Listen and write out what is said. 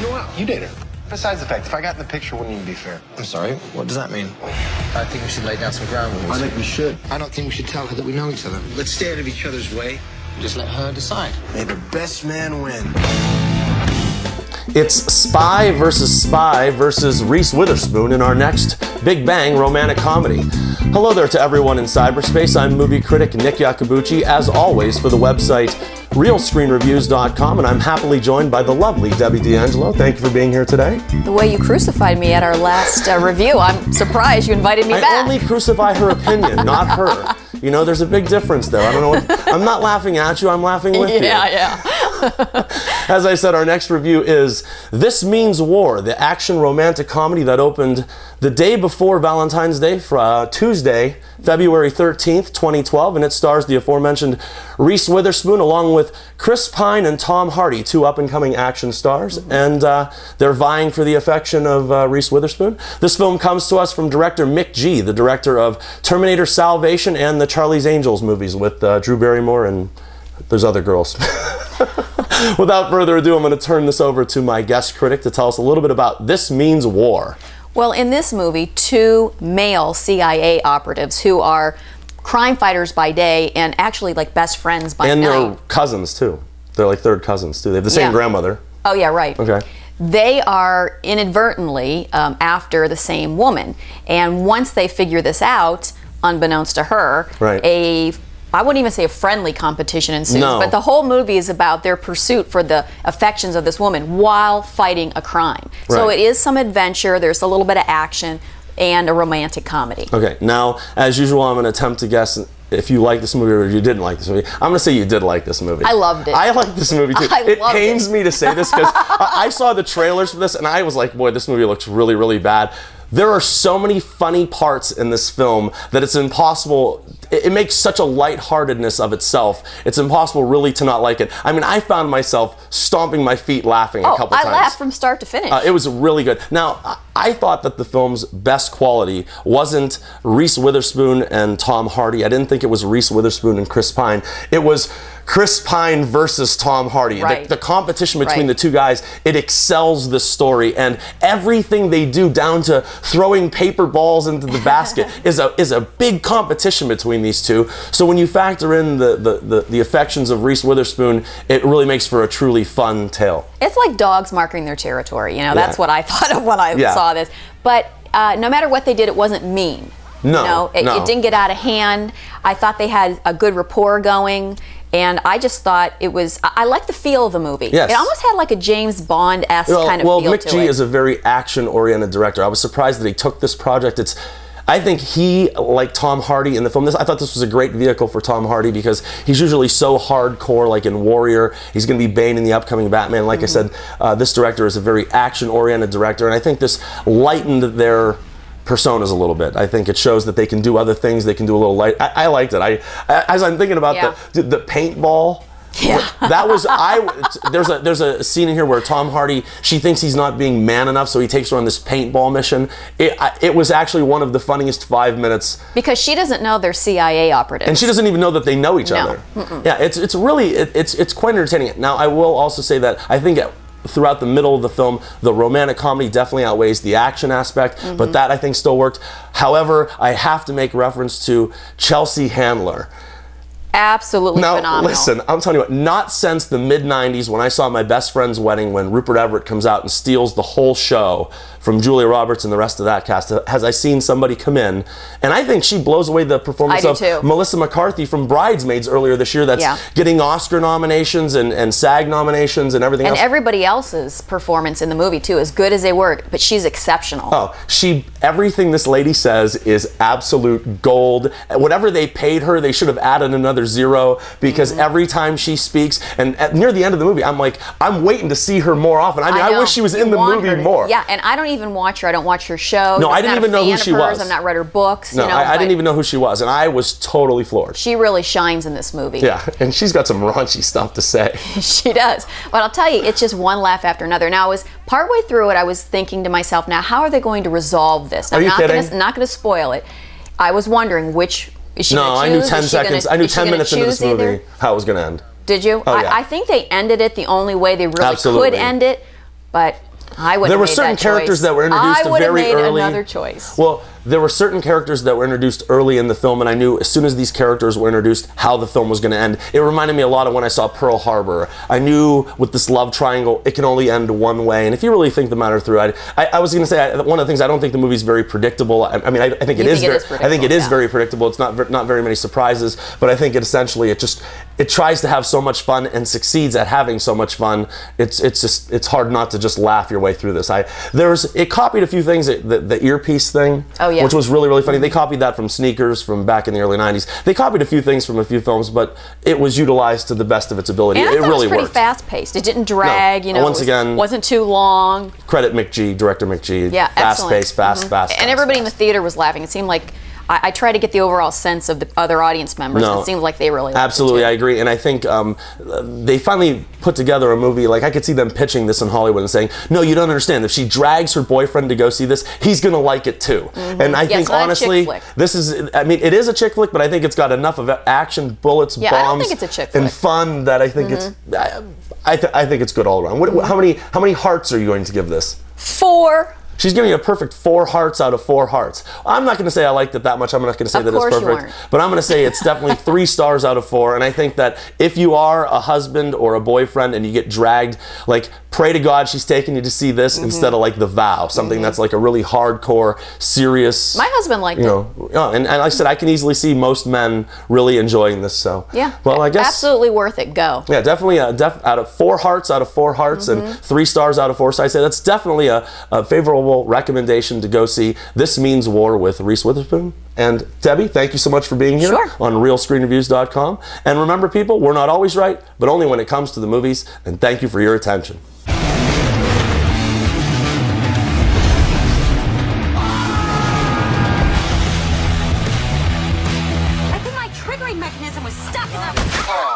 go out. You date her. Besides the fact, if I got in the picture, it wouldn't even be fair. I'm sorry, what does that mean? I think we should lay down some ground rules. I think we should. I don't think we should tell her that we know each other. Let's stay out of each other's way. Just let her decide. May the best man win. It's Spy versus Reese Witherspoon in our next Big Bang romantic comedy. Hello there to everyone in cyberspace. I'm movie critic Nick Iacobucci, as always, for the website realscreenreviews.com, and I'm happily joined by the lovely Debbie D'Angelo. Thank you for being here today. The way you crucified me at our last review, I'm surprised you invited me back. I only crucify her opinion, not her. You know, there's a big difference there. I don't know what, I'm not laughing at you, I'm laughing with you. Yeah. As I said, our next review is This Means War, the action romantic comedy that opened the day before Valentine's Day, Tuesday, February 13th, 2012, and it stars the aforementioned Reese Witherspoon along with Chris Pine and Tom Hardy, two up-and-coming action stars, and they're vying for the affection of Reese Witherspoon. This film comes to us from director Mick G., the director of Terminator Salvation and the Charlie's Angels movies with Drew Barrymore and there's other girls. Without further ado, I'm going to turn this over to my guest critic to tell us a little bit about This Means War. Well, in this movie, two male CIA operatives who are crime fighters by day and actually like best friends by night. And they're cousins too. They're like third cousins too. They have the same grandmother. Oh yeah, right. Okay. They are inadvertently after the same woman. And once they figure this out, unbeknownst to her, I wouldn't even say a friendly competition ensues, but the whole movie is about their pursuit for the affections of this woman while fighting a crime. So it is some adventure, there's a little bit of action, and a romantic comedy. Okay, now, as usual, I'm going to attempt to guess if you like this movie or you didn't like this movie. I'm going to say you did like this movie. I loved it. I like this movie too. It pains me to say this because I saw the trailers for this and I was like, boy, this movie looks really, really bad. There are so many funny parts in this film that it's impossible. It makes such a lightheartedness of itself. It's impossible really to not like it. I mean, I found myself stomping my feet laughing a couple times. I laughed from start to finish. It was really good. Now, I thought that the film's best quality wasn't Reese Witherspoon and Tom Hardy. I didn't think it was Reese Witherspoon and Chris Pine. It was Chris Pine versus Tom Hardy. The competition between the two guys, it excels the story, and everything they do down to throwing paper balls into the basket is a big competition between these two. So when you factor in the affections of Reese Witherspoon, it really makes for a truly fun tale. It's like dogs marking their territory, you know, that's what I thought of when I saw this. But no matter what they did, it wasn't mean. No, it didn't get out of hand. I thought they had a good rapport going. And I just thought it was, I like the feel of the movie. Yes. It almost had like a James Bond-esque kind of feel to it. Well, Mick G is a very action-oriented director. I was surprised that he took this project. I think he, like Tom Hardy in the film, I thought this was a great vehicle for Tom Hardy because he's usually so hardcore, like in Warrior. He's going to be Bane in the upcoming Batman. Like I said, this director is a very action-oriented director, and I think this lightened their personas a little bit. I think it shows that they can do other things. They can do a little light. I liked it. As I'm thinking about the paintball. Yeah. That was there's a scene in here where Tom Hardy, she thinks he's not being man enough, so he takes her on this paintball mission. It was actually one of the funniest 5 minutes. Because she doesn't know they're CIA operatives. And she doesn't even know that they know each other. Yeah, it's really it's quite entertaining. Now I will also say that I think throughout the middle of the film, the romantic comedy definitely outweighs the action aspect, but that I think still worked. However, I have to make reference to Chelsea Handler. Absolutely phenomenal. Now, listen, I'm telling you what, not since the mid-90s when I saw My Best Friend's Wedding when Rupert Everett comes out and steals the whole show from Julia Roberts and the rest of that cast, has I seen somebody come in, and I think she blows away the performance of Melissa McCarthy from Bridesmaids earlier this year that's getting Oscar nominations and SAG nominations and everything else. And everybody else's performance in the movie too, as good as they were, but she's exceptional. Oh, everything this lady says is absolute gold. Whatever they paid her, they should have added another zero because every time she speaks, and near the end of the movie, I'm like, I'm waiting to see her more often. I mean, I wish she was in the movie more. Yeah, and I don't even watch her. I don't watch her show. No, I didn't even know who she was. I've not read her books. No, I didn't even know who she was, and I was totally floored. She really shines in this movie. Yeah, and she's got some raunchy stuff to say. She does. But I'll tell you, it's just one laugh after another. Now, I was partway through it, I was thinking to myself, now, how are they going to resolve this? Now, Are you kidding? Not going to spoil it. I was wondering which is she No, gonna I knew choose? 10 seconds. I knew 10 minutes into this movie how it was going to end. Did you? Oh, yeah. I think they ended it the only way they really could end it, but I would. There were certain characters that were introduced very early. I would have made another choice. Well, there were certain characters that were introduced early in the film, and I knew as soon as these characters were introduced how the film was going to end. It reminded me a lot of when I saw Pearl Harbor. I knew with this love triangle, it can only end one way. And if you really think the matter through, I was going to say one of the things, I don't think the movie's very predictable. I mean, I think it is very predictable. It's not very many surprises, but I think it essentially it tries to have so much fun and succeeds at having so much fun. It's hard not to just laugh your way through this. It copied a few things. The earpiece thing. Oh, yeah. Which was really, really funny. They copied that from Sneakers from back in the early 90s. They copied a few things from a few films, but it was utilized to the best of its ability. And it really worked. It was pretty fast-paced. It didn't drag, no. Once again, wasn't too long. Credit McG, director McG. Yeah, fast-paced, fast. And everybody in the theater was laughing. It seemed like I try to get the overall sense of the other audience members. No, it seemed like they really liked absolutely, it too. I agree. And I think they finally put together a movie. Like, I could see them pitching this in Hollywood and saying, no, you don't understand. If she drags her boyfriend to go see this, he's going to like it too. And I think, honestly, this is, I mean, it is a chick flick, but I think it's got enough of action, bullets, bombs, I don't think it's a chick flick. and fun that I think it's, I think it's good all around. How many hearts are you going to give this? 4. She's giving you a perfect 4 hearts out of 4 hearts. I'm not going to say I liked it that much. I'm not going to say that it's perfect. But I'm going to say it's definitely 3 stars out of 4. And I think that if you are a husband or a boyfriend and you get dragged, like, pray to God she's taking you to see this instead of like The Vow, something that's like a really hardcore, serious. My husband liked it. And like I said, I can easily see most men really enjoying this. So yeah, well, I guess absolutely worth it. Go. Yeah, definitely. Out of 4 hearts out of 4 hearts and 3 stars out of 4. So I say that's definitely a favorable recommendation to go see This Means War with Reese Witherspoon. And Debbie, thank you so much for being here on RealScreenReviews.com. And remember, people, we're not always right, but only when it comes to the movies. And thank you for your attention. I think my triggering mechanism was stuck in that.